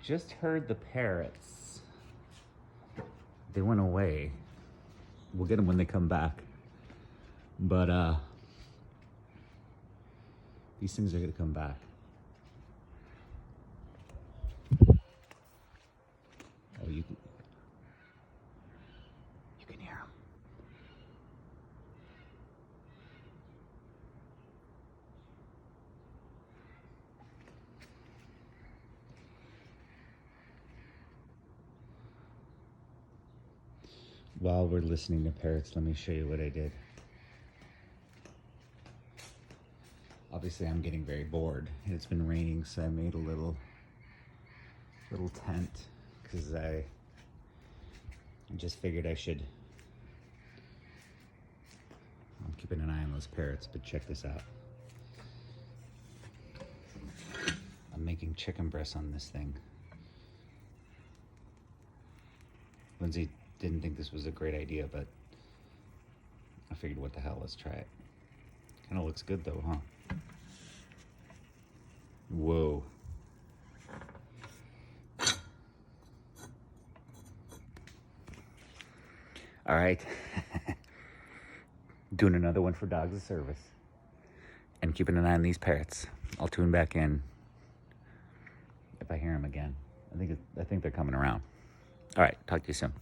just heard the parrots. They went away. We'll get them when they come back. But these things are gonna come back. Oh, you can hear them. While we're listening to parrots, let me show you what I did. Obviously, I'm getting very bored. It's been raining, so I made a little tent because I just figured I should. I'm keeping an eye on those parrots, but check this out. I'm making chicken breasts on this thing. Lindsay didn't think this was a great idea, but I figured, what the hell, let's try it. Kind of looks good though, huh? Whoa. All right. Doing another one for Dogs of Service. And keeping an eye on these parrots. I'll tune back in if I hear them again. I think they're coming around. All right, talk to you soon.